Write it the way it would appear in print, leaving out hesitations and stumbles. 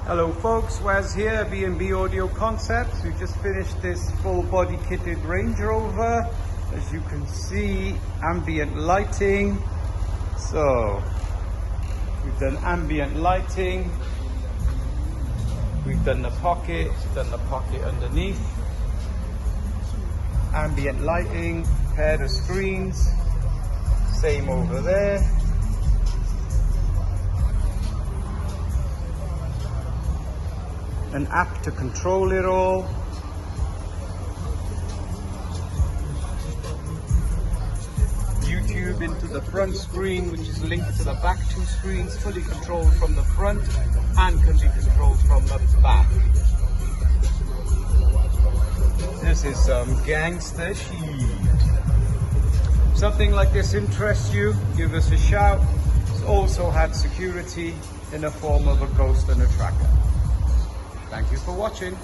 Hello folks, Wes here, B&B Audioconcepts. We've just finished this full body kitted Range Rover. As you can see, ambient lighting. So, we've done ambient lighting. We've done the pocket underneath. Ambient lighting, pair of screens. Same over there. An app to control it all. YouTube into the front screen, which is linked to the back two screens, fully controlled from the front and can be controlled from the back. This is some gangster shit. If something like this interests you, give us a shout. It's also had security in the form of a ghost and a tracker. Thank you for watching.